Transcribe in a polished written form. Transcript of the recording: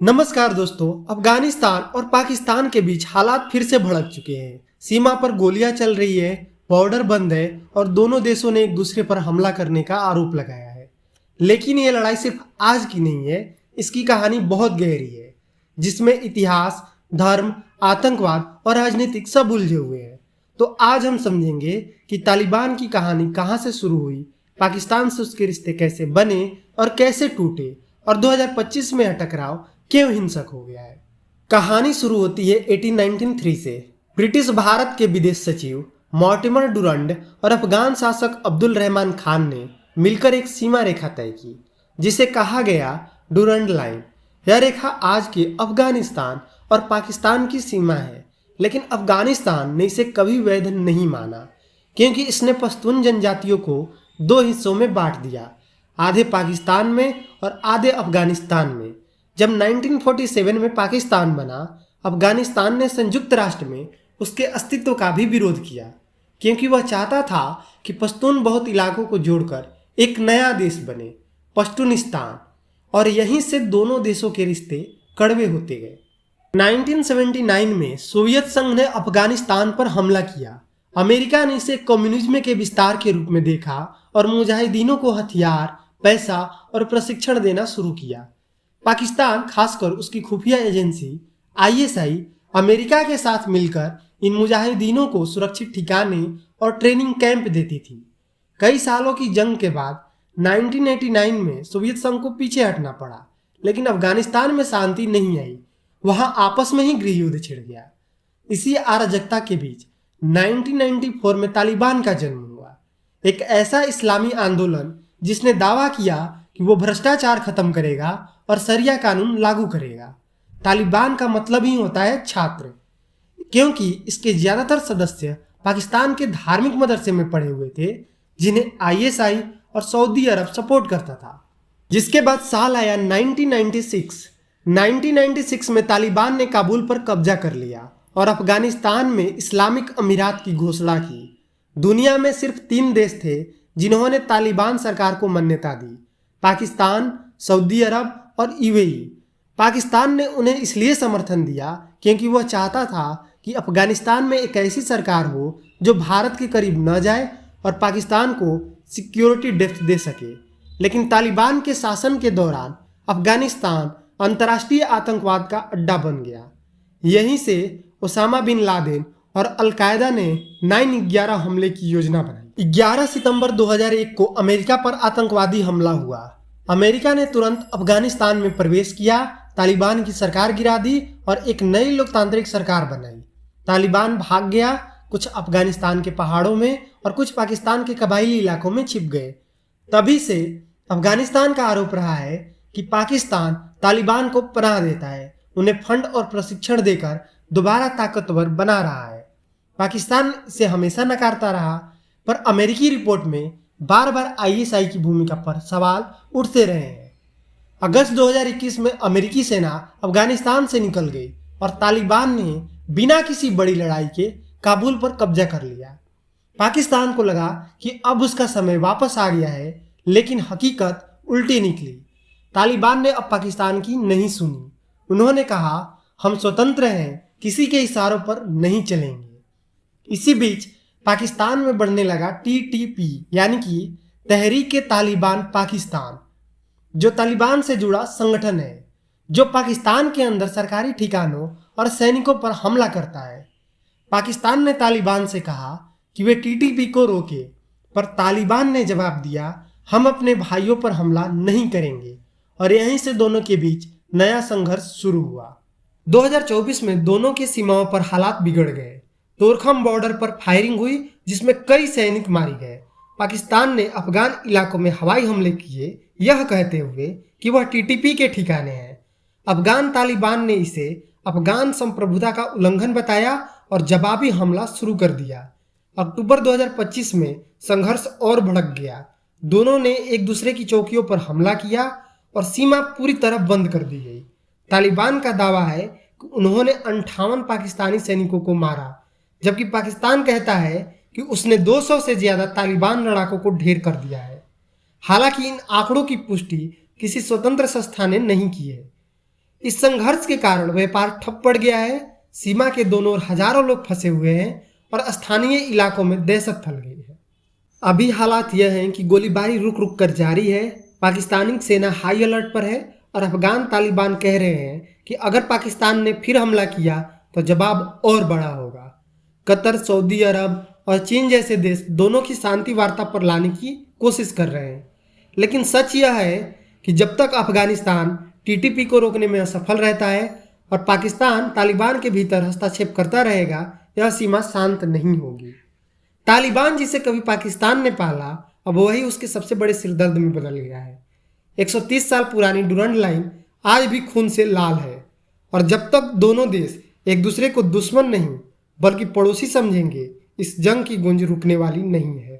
नमस्कार दोस्तों। अफगानिस्तान और पाकिस्तान के बीच हालात फिर से भड़क चुके हैं। सीमा पर गोलियां चल रही है, बॉर्डर बंद है और दोनों देशों ने एक दूसरे पर हमला करने का आरोप लगाया है। लेकिन ये लड़ाई सिर्फ आज की नहीं है, इसकी कहानी बहुत गहरी है, जिसमें इतिहास, धर्म, आतंकवाद और राजनीतिक सब उलझे हुए हैं। तो आज हम समझेंगे कि तालिबान की कहानी कहाँ से शुरू हुई, पाकिस्तान से उसके रिश्ते कैसे बने और कैसे टूटे, और 2025 में यह टकराव क्यों हिंसक हो गया है। कहानी शुरू होती है 1893 से। ब्रिटिश भारत के विदेश सचिव मॉर्टिमर डुरंड और अफगान शासक अब्दुल रहमान खान ने मिलकर एक सीमा रेखा तय की, जिसे कहा गया डुरंड लाइन। यह रेखा आज के अफगानिस्तान और पाकिस्तान की सीमा है, लेकिन अफगानिस्तान ने इसे कभी वैध नहीं माना, क्योंकि इसने पश्तून जनजातियों को दो हिस्सों में बांट दिया, आधे पाकिस्तान में और आधे अफगानिस्तान में। जब 1947 में पाकिस्तान बना, अफगानिस्तान ने संयुक्त राष्ट्र में उसके अस्तित्व का भी विरोध किया, क्योंकि वह चाहता था कि पश्तून बहुत इलाकों को जोड़कर एक नया देश बने, पश्तूनिस्तान। और यहीं से दोनों देशों के रिश्ते कड़वे होते गए। 1979 में सोवियत संघ ने अफगानिस्तान पर हमला किया। अमेरिका ने इसे कम्युनिज्म के विस्तार के रूप में देखा और मुजाहिदीनों को हथियार, पैसा और प्रशिक्षण देना शुरू किया। पाकिस्तान, खासकर उसकी खुफिया एजेंसी ISI, अमेरिका के साथ मिलकर इन मुजाहिदीनों को सुरक्षित ठिकाने और ट्रेनिंग कैंप देती थी। कई सालों की जंग के बाद 1989 में सोवियत संघ को पीछे हटना पड़ा, लेकिन अफगानिस्तान में शांति नहीं आई। वहां आपस में ही गृह युद्ध छिड़ गया। इसी अराजकता के बीच 1994 में तालिबान का जन्म हुआ, एक ऐसा इस्लामी आंदोलन जिसने दावा किया कि वो भ्रष्टाचार खत्म करेगा और शरिया कानून लागू करेगा। तालिबान का मतलब ही होता है छात्र, क्योंकि इसके ज्यादातर सदस्य पाकिस्तान के धार्मिक मदरसे में पढ़े हुए थे, जिन्हें ISI और सऊदी अरब सपोर्ट करता था। जिसके बाद साल आया 1996 में तालिबान ने काबुल पर कब्जा कर लिया और अफगानिस्तान में इस्लामिक अमीरात की घोषणा की। दुनिया में सिर्फ 3 देश थे जिन्होंने तालिबान सरकार को मान्यता दी: पाकिस्तान, सऊदी अरब और UAE। पाकिस्तान ने उन्हें इसलिए समर्थन दिया क्योंकि वह चाहता था कि अफगानिस्तान में एक ऐसी सरकार हो जो भारत के करीब न जाए और पाकिस्तान को सिक्योरिटी डेप्थ दे सके। लेकिन तालिबान के शासन के दौरान अफगानिस्तान अंतर्राष्ट्रीय आतंकवाद का अड्डा बन गया। यहीं से ओसामा बिन लादेन और अलकायदा ने 9/11 हमले की योजना बनाई। 11 सितंबर 2001 को अमेरिका पर आतंकवादी हमला हुआ। अमेरिका ने तुरंत अफगानिस्तान में प्रवेश किया, तालिबान की सरकार गिरा दी और एक नई लोकतांत्रिक सरकार बनाई। तालिबान भाग गया, कुछ अफगानिस्तान के पहाड़ों में और कुछ पाकिस्तान के कबायली इलाकों में छिप गए। तभी से अफगानिस्तान का आरोप रहा है कि पाकिस्तान तालिबान को पनाह देता है, उन्हें फंड और प्रशिक्षण देकर दोबारा ताकतवर बना रहा है। पाकिस्तान इसे हमेशा नकारता रहा, पर अमेरिकी रिपोर्ट में बार बार ISI की भूमिका पर सवाल उठते रहे हैं। अगस्त 2021 में अमेरिकी सेना अफगानिस्तान से निकल गई और तालिबान ने बिना किसी बड़ी लड़ाई के काबुल पर कब्जा कर लिया। पाकिस्तान को लगा कि अब उसका समय वापस आ गया है, लेकिन हकीकत उल्टी निकली। तालिबान ने अब पाकिस्तान की नहीं सुनी। उन्होंने कहा, हम स्वतंत्र हैं, किसी के इशारों पर नहीं चलेंगे। इसी बीच पाकिस्तान में बढ़ने लगा TTP, यानी कि तहरीक-ए-तालिबान पाकिस्तान, जो तालिबान से जुड़ा संगठन है, जो पाकिस्तान के अंदर सरकारी ठिकानों और सैनिकों पर हमला करता है। पाकिस्तान ने तालिबान से कहा कि वे TTP को रोके, पर तालिबान ने जवाब दिया, हम अपने भाइयों पर हमला नहीं करेंगे। और यहीं से दोनों के बीच नया संघर्ष शुरू हुआ। 2024 में दोनों की सीमाओं पर हालात बिगड़ गए। तोरखम बॉर्डर पर फायरिंग हुई, जिसमें कई सैनिक मारे गए। पाकिस्तान ने अफगान इलाकों में हवाई हमले किए, यह कहते हुए कि वह TTP के ठिकाने हैं। अफगान तालिबान ने इसे अफगान संप्रभुता का उल्लंघन बताया और जवाबी हमला शुरू कर दिया। अक्टूबर 2025 में संघर्ष और भड़क गया। दोनों ने एक दूसरे की चौकियों पर हमला किया और सीमा पूरी तरह बंद कर दी गई। तालिबान का दावा है कि उन्होंने 58 पाकिस्तानी सैनिकों को मारा, जबकि पाकिस्तान कहता है कि उसने 200 से ज्यादा तालिबान लड़ाकों को ढेर कर दिया है। हालांकि इन आंकड़ों की पुष्टि किसी स्वतंत्र संस्था ने नहीं की है। इस संघर्ष के कारण व्यापार ठप पड़ गया है, सीमा के दोनों ओर हजारों लोग फंसे हुए हैं और स्थानीय इलाकों में दहशत फैल गई है। अभी हालात यह हैं कि गोलीबारी रुक रुक कर जारी है। पाकिस्तानी सेना हाई अलर्ट पर है और अफगान तालिबान कह रहे हैं कि अगर पाकिस्तान ने फिर हमला किया तो जवाब और बड़ा होगा। कतर, सऊदी अरब और चीन जैसे देश दोनों की शांति वार्ता पर लाने की कोशिश कर रहे हैं, लेकिन सच यह है कि जब तक अफगानिस्तान टीटीपी को रोकने में असफल रहता है और पाकिस्तान तालिबान के भीतर हस्तक्षेप करता रहेगा, यह सीमा शांत नहीं होगी। तालिबान जिसे कभी पाकिस्तान ने पाला, अब वही उसके सबसे बड़े सिरदर्द में बदल गया है। 130 साल पुरानी डुरंड लाइन आज भी खून से लाल है और जब तक दोनों देश एक दूसरे को दुश्मन नहीं बल्कि पड़ोसी समझेंगे, इस जंग की गूंज रुकने वाली नहीं है।